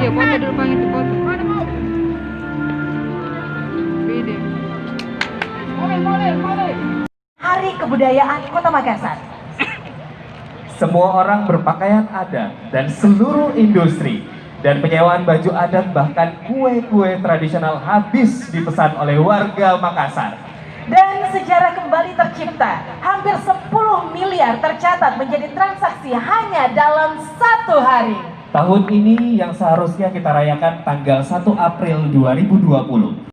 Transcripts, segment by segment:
Video foto di depan itu foto. Video. Hari Kebudayaan Kota Makassar. Semua orang berpakaian adat dan seluruh industri dan penyewaan baju adat bahkan kue-kue tradisional habis dipesan oleh warga Makassar. Dan sejarah kembali tercipta. Hampir 10 miliar tercatat menjadi transaksi hanya dalam satu hari. Tahun ini yang seharusnya kita rayakan tanggal 1 April 2020.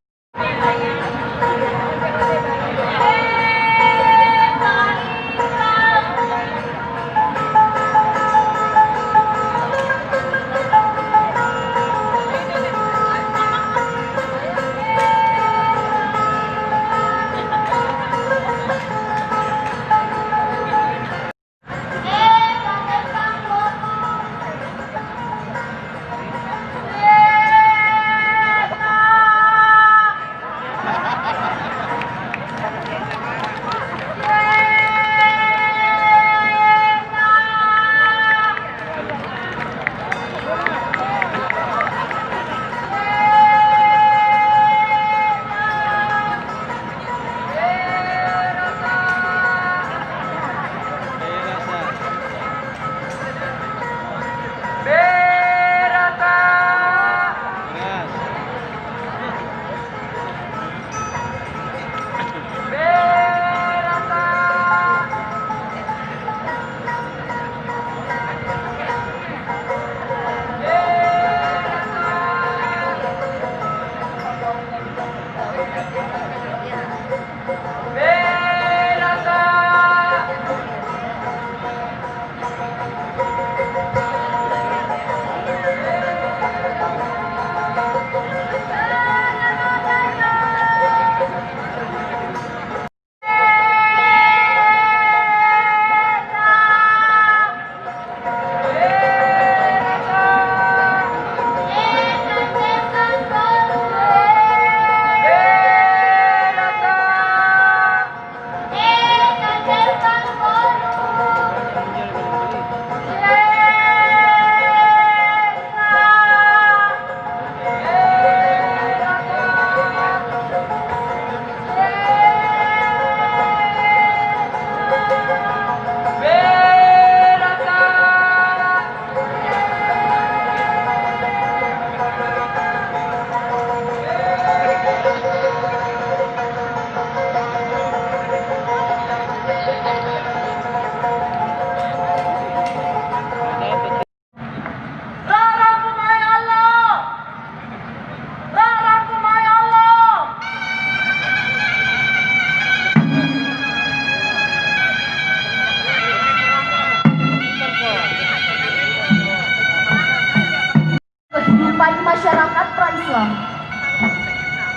Masyarakat pra-Islam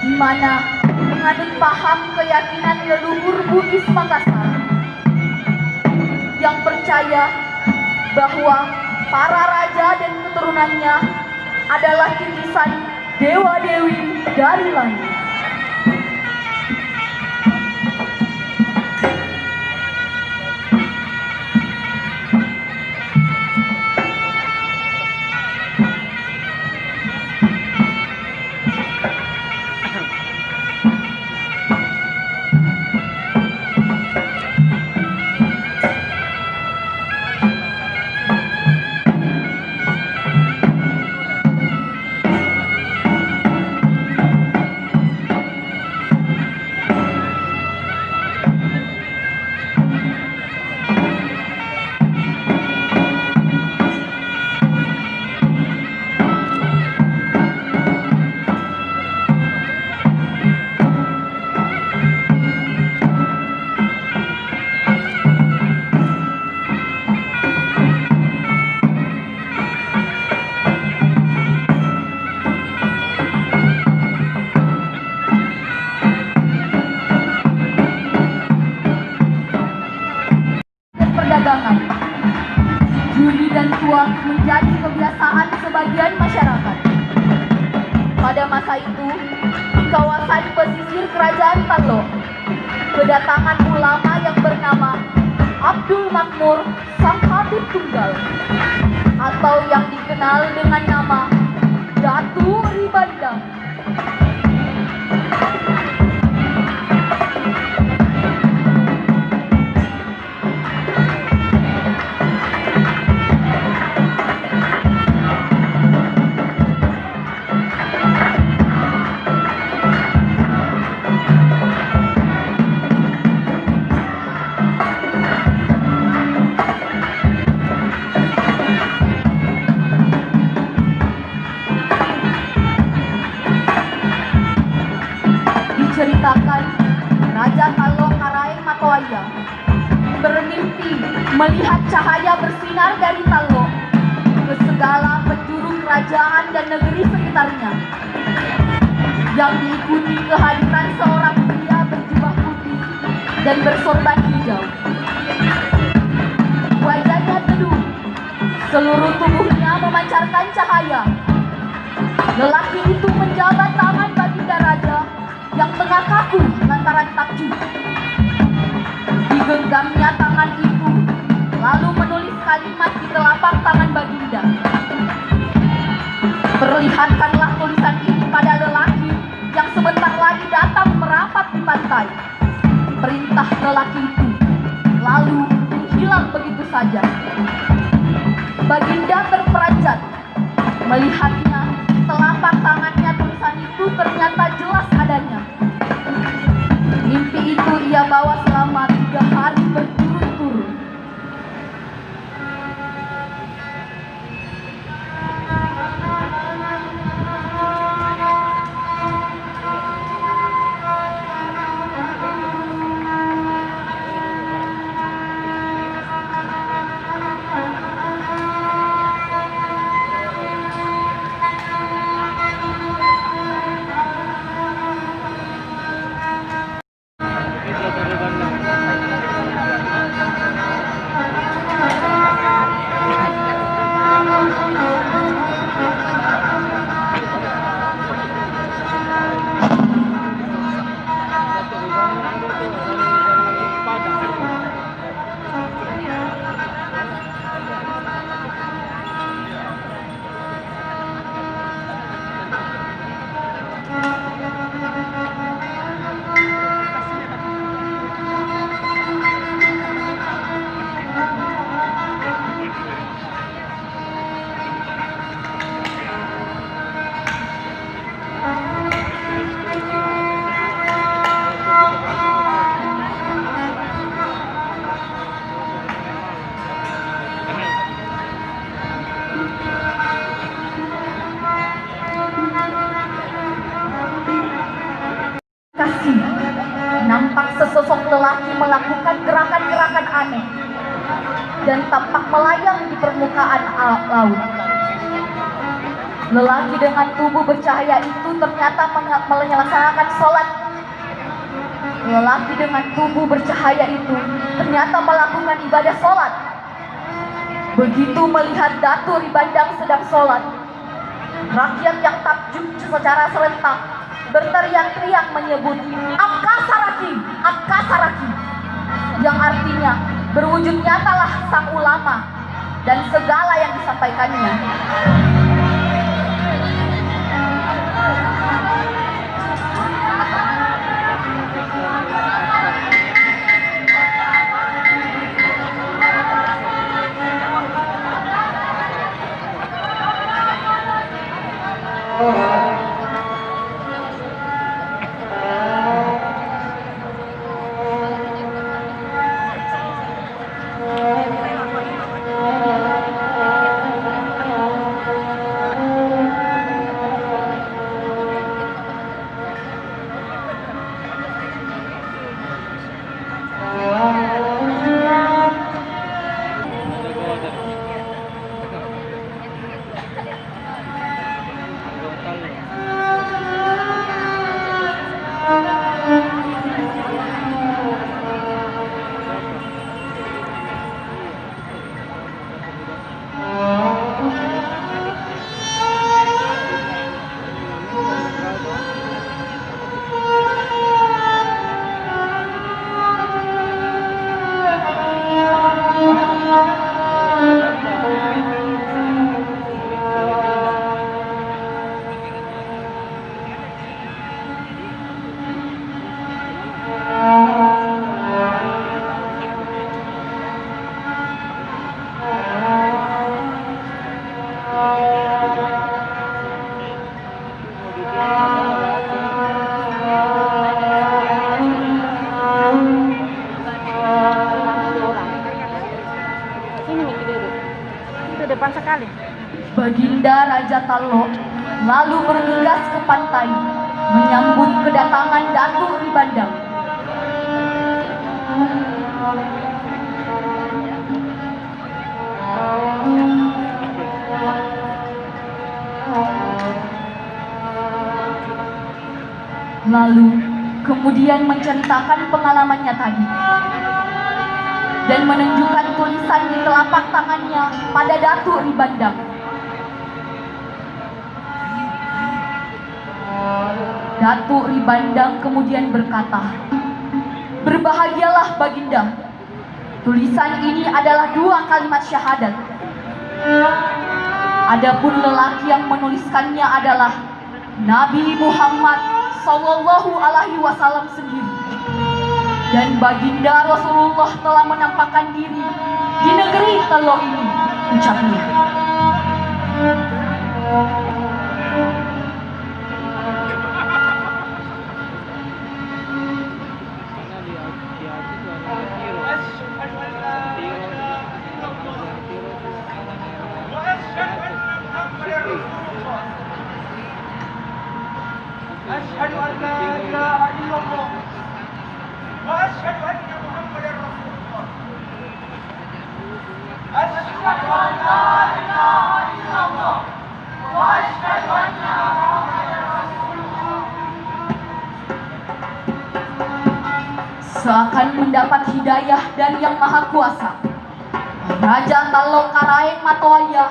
di mana menganut paham keyakinan leluhur Bugis Makassar yang percaya bahwa para raja dan keturunannya adalah titisan dewa-dewi dari langit. Perdagangan, judi dan uang menjadi kebiasaan sebagian masyarakat. Pada masa itu, di kawasan pesisir Kerajaan Tanglo, kedatangan ulama yang bernama Abdul Makmur Sang Habib Tunggal, atau yang dikenal dengan nama Datu Ribandang. Diceritakan Raja Talong Karaeng Matoaya bermimpi melihat cahaya bersinar dari Talong ke segala penjuru kerajaan dan negeri sekitarnya, yang diikuti kehadiran seorang pria berjubah putih dan bersorban hijau. Wajahnya teduh, seluruh tubuhnya memancarkan cahaya. Lelaki itu menjabat tangan baginda raja yang tengah kaku lantaran takjub. Digenggamnya tangan itu, lalu menulis kalimat di telapak tangan baginda. Perlihatkanlah tulisan ini pada lelaki yang sebentar lagi datang merapat di pantai. Perintah lelaki itu lalu menghilang begitu saja. Baginda terperanjat melihatnya. Telapak tangannya tulisan itu ternyata jelas adanya. Mimpi itu ia bawa selama 3 hari berturut-turut. Nampak sesosok lelaki melakukan gerakan-gerakan aneh dan tampak melayang di permukaan laut. Lelaki dengan tubuh bercahaya itu ternyata melaksanakan sholat. Lelaki dengan tubuh bercahaya itu ternyata melakukan ibadah sholat. Begitu melihat Datu Ribandang sedang sholat, rakyat yang takjub secara serentak berteriak-teriak menyebut Akasaraki, Akasaraki, yang artinya berwujud nyatalah sang ulama dan segala yang disampaikannya. Itu depan sekali. Baginda Raja Talok lalu bergegas ke pantai menyambut kedatangan Datuk Ribandang. Lalu kemudian menceritakan pengalamannya tadi dan menunjukkan tulisan di telapak tangannya pada Datuk Ribandang. Datuk Ribandang kemudian berkata, "Berbahagialah Baginda, tulisan ini adalah 2 kalimat syahadat. Adapun lelaki yang menuliskannya adalah Nabi Muhammad Sallallahu Alaihi Wasallam sendiri. Dan Baginda Rasulullah telah menampakkan diri di negeri Talok ini," ucapnya. أشهد أن لا إله إلا الله وأشهد أن محمدا رسول الله أشهد أن لا إله إلا الله وأشهد أن محمدا رسول الله. Seakan mendapat hidayah dari Yang Maha Kuasa, Raja Talok Karaeng Matoaya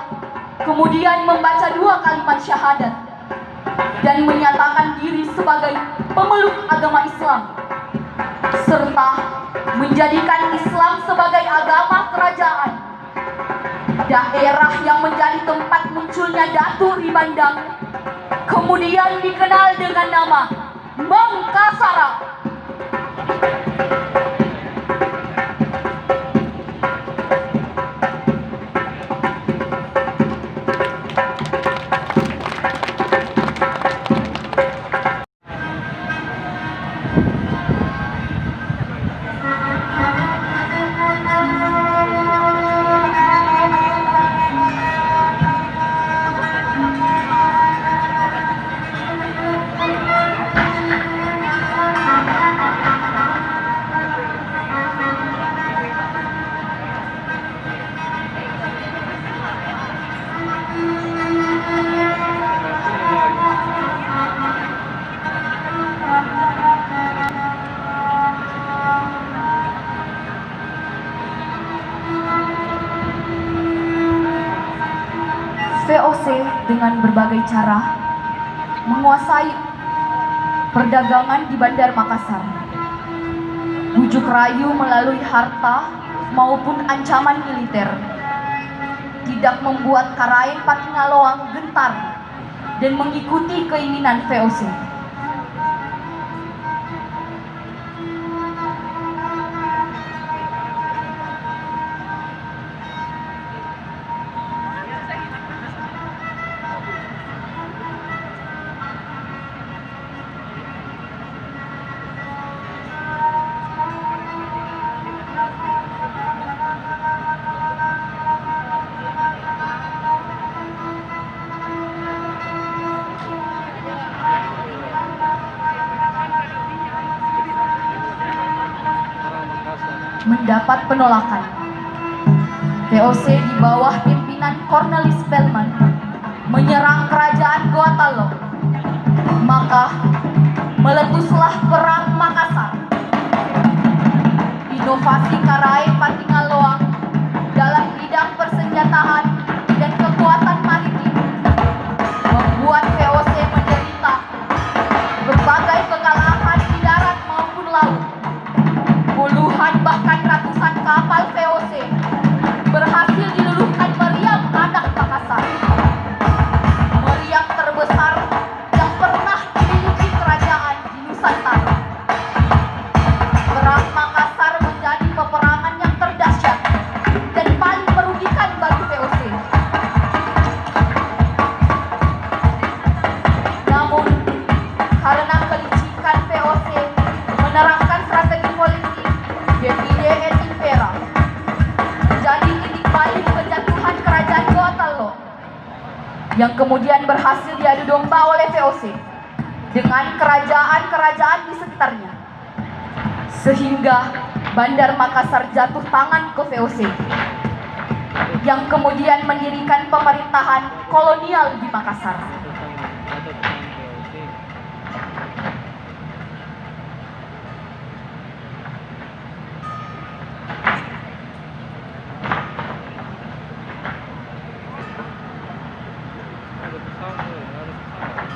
kemudian membaca 2 kalimat syahadat dan menyatakan diri sebagai pemeluk agama Islam, serta menjadikan Islam sebagai agama kerajaan. Daerah yang menjadi tempat munculnya Datuk Ribandang kemudian dikenal dengan nama Mangkasara. VOC dengan berbagai cara menguasai perdagangan di Bandar Makassar. Bujuk rayu melalui harta maupun ancaman militer tidak membuat Karaeng Patingaloang gentar dan mengikuti keinginan VOC. Mendapat penolakan. VOC di bawah pimpinan Cornelis Bellman menyerang kerajaan Goa Talok. Maka meletuslah perang Makassar. Inovasi Karaeng Patingaloang dalam bidang persenjataan dan kekuatan maritim membuat VOC menderita berbagai kekalahan di darat maupun laut. Puluhan bahkan ratusan kapal VOC berhasil diluluhkan meriam anak Makassar, meriam terbesar yang pernah dimiliki kerajaan di Nusantara. Perang Makassar menjadi peperangan yang terdahulu yang kemudian berhasil diadu domba oleh VOC dengan kerajaan-kerajaan di sekitarnya, sehingga Bandar Makassar jatuh tangan ke VOC yang kemudian mendirikan pemerintahan kolonial di Makassar.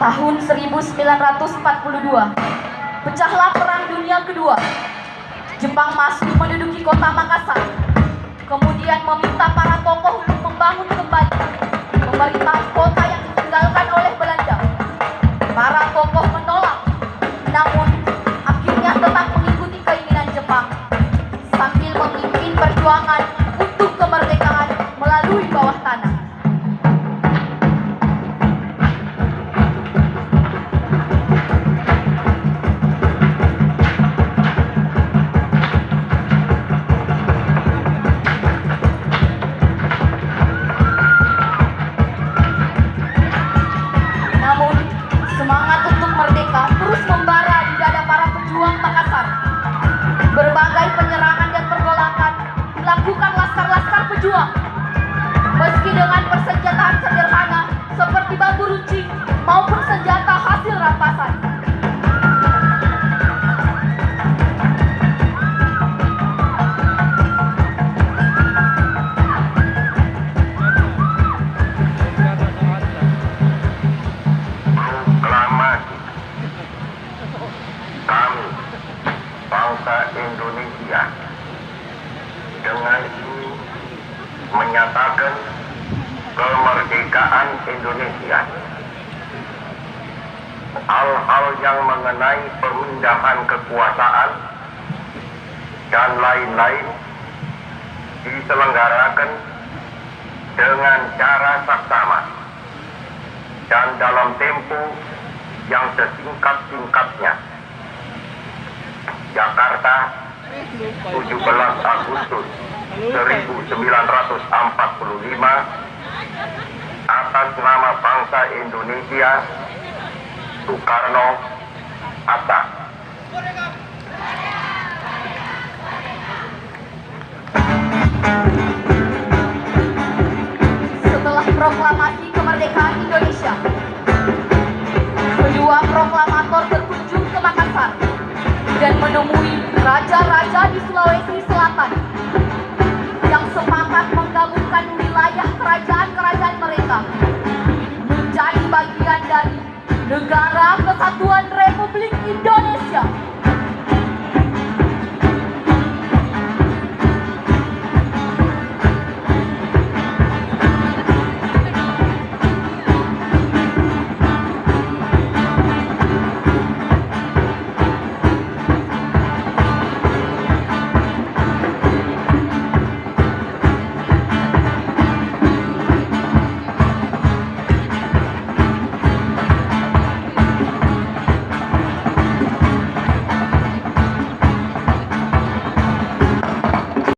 Tahun 1942, pecahlah Perang Dunia Kedua. Jepang masuk menduduki kota Makassar, kemudian meminta para tokoh untuk membangun kembali pemerintahan kota yang ditinggalkan oleh Belanda. Para tokoh menolak, namun akhirnya tetap mengikuti keinginan Jepang sambil memimpin perjuangan untuk kemerdekaan melalui bawah tanah. Berbagai penyerangan dan pergolakan dilakukan laskar-laskar pejuang. Meski dengan persenjataan sederhana seperti bambu runcing maupun senjata hasil rampasan. Bangsa Indonesia dengan ini menyatakan kemerdekaan Indonesia. Hal-hal yang mengenai pemindahan kekuasaan dan lain-lain diselenggarakan dengan cara saksama dan dalam tempo yang sesingkat-singkatnya. Jakarta, 17 Agustus 1945, atas nama bangsa Indonesia, Soekarno, Hatta. Setelah proklamasi kemerdekaan Indonesia